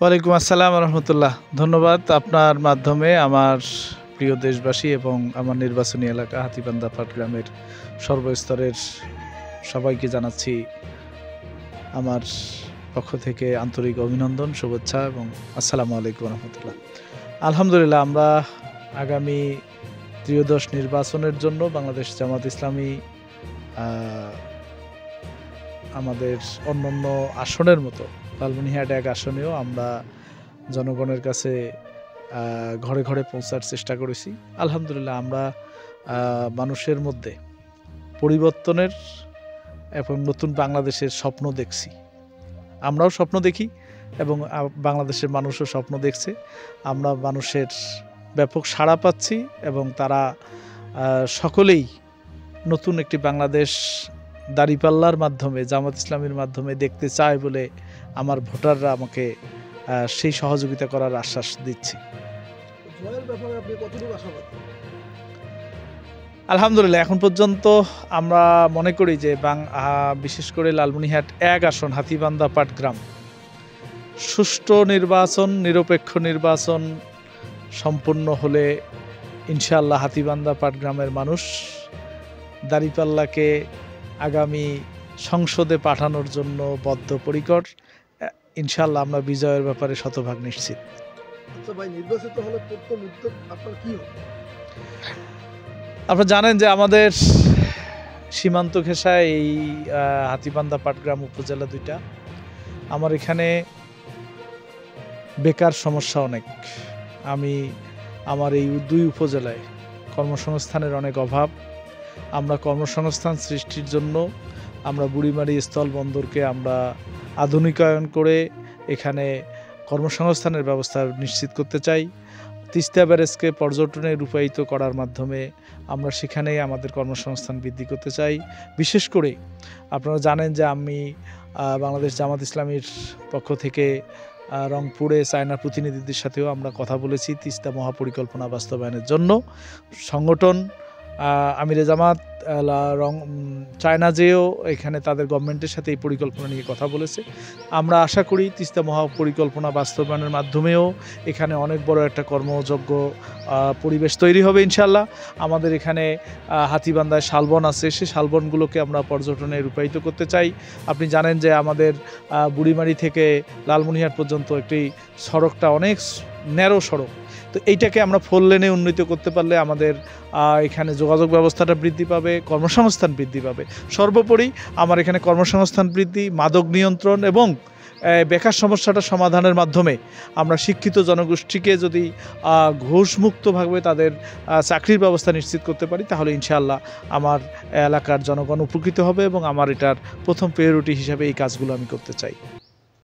ওয়ালাইকুম আসসালাম রহমতুল্লাহ। ধন্যবাদ। আপনার মাধ্যমে আমার প্রিয় দেশবাসী এবং আমার নির্বাচনী এলাকা হাতীবান্ধা পাটগ্রামের সর্বস্তরের সবাইকে জানাচ্ছি আমার পক্ষ থেকে আন্তরিক অভিনন্দন, শুভেচ্ছা এবং আসসালামু আলাইকুম রহমতুল্লাহ। আলহামদুলিল্লাহ, আমরা আগামী ত্রয়োদশ নির্বাচনের জন্য বাংলাদেশ জামাত ইসলামী আমাদের অন্যান্য আসনের মতো লালমনিরহাট এক আসনেও আমরা জনগণের কাছে ঘরে ঘরে পৌঁছার চেষ্টা করেছি। আলহামদুলিল্লাহ, আমরা মানুষের মধ্যে পরিবর্তনের এবং নতুন বাংলাদেশের স্বপ্ন দেখছি। আমরাও স্বপ্ন দেখি এবং বাংলাদেশের মানুষও স্বপ্ন দেখছে। আমরা মানুষের ব্যাপক সাড়া পাচ্ছি এবং তারা সকলেই নতুন একটি বাংলাদেশ দাঁড়িপাল্লার মাধ্যমে, জামাত ইসলামের মাধ্যমে দেখতে চায় বলে আমার ভোটাররা আমাকে সেই সহযোগিতা করার আশ্বাস দিচ্ছে। আলহামদুলিল্লাহ, এখন পর্যন্ত আমরা মনে করি যে বিশেষ করে লালমনিরহাট এক আসন হাতীবান্ধা পাটগ্রাম সুষ্ঠু নির্বাচন, নিরপেক্ষ নির্বাচন সম্পন্ন হলে ইনশাআল্লাহ হাতীবান্ধা পাটগ্রামের মানুষ দাঁড়িপাল্লাকে আগামী সংসদে পাঠানোর জন্য বদ্ধপরিকর। ইনশাআল্লাহ আমরা বিজয়ের ব্যাপারে শতভাগ নিশ্চিত। আপনারা জানেন যে আমাদের সীমান্ত ঘেঁষায় এই হাতীবান্ধা পাটগ্রাম উপজেলা দুইটা। আমার এখানে বেকার সমস্যা অনেক। আমার এই দুই উপজেলায় কর্মসংস্থানের অনেক অভাব। আমরা কর্মসংস্থান সৃষ্টির জন্য আমরা বুড়িমারি স্থল বন্দরকে আমরা আধুনিকায়ন করে এখানে কর্মসংস্থানের ব্যবস্থা নিশ্চিত করতে চাই। তিস্তা ব্যারেজকে পর্যটনে রূপায়িত করার মাধ্যমে আমরা সেখানেই আমাদের কর্মসংস্থান বৃদ্ধি করতে চাই। বিশেষ করে আপনারা জানেন যে আমি বাংলাদেশ জামাত ইসলামীর পক্ষ থেকে রংপুরে চায়না প্রতিনিধিদের সাথেও আমরা কথা বলেছি তিস্তা মহাপরিকল্পনা বাস্তবায়নের জন্য। সংগঠন আমিরে জামাত চায়না যেও এখানে তাদের গভর্নমেন্টের সাথে এই পরিকল্পনা নিয়ে কথা বলেছে। আমরা আশা করি তিস্তা মহাপরিকল্পনা বাস্তবায়নের মাধ্যমেও এখানে অনেক বড় একটা কর্মযোগ্য পরিবেশ তৈরি হবে ইনশাআল্লাহ। আমাদের এখানে হাতীবান্ধায় শালবন আছে, সেই শালবনগুলোকে আমরা পর্যটনে রূপায়িত করতে চাই। আপনি জানেন যে আমাদের বুড়িমারি থেকে লালমনিরহাট পর্যন্ত একটি সড়কটা অনেক ন্যারো সড়ক, তো এইটাকে আমরা 4 লেনে উন্নীত করতে পারলে আমাদের এখানে যোগাযোগ ব্যবস্থাটা বৃদ্ধি পাবে, কর্মসংস্থান বৃদ্ধি পাবে। সর্বোপরি আমার এখানে কর্মসংস্থান বৃদ্ধি, মাদক নিয়ন্ত্রণ এবং বেকার সমস্যাটা সমাধানের মাধ্যমে আমরা শিক্ষিত জনগোষ্ঠীকে যদি ঘুষমুক্তভাবে তাদের চাকরির ব্যবস্থা নিশ্চিত করতে পারি তাহলে ইনশাআল্লাহ আমার এলাকার জনগণ উপকৃত হবে এবং আমার এটার প্রথম প্রায়োরিটি হিসাবে এই কাজগুলো আমি করতে চাই।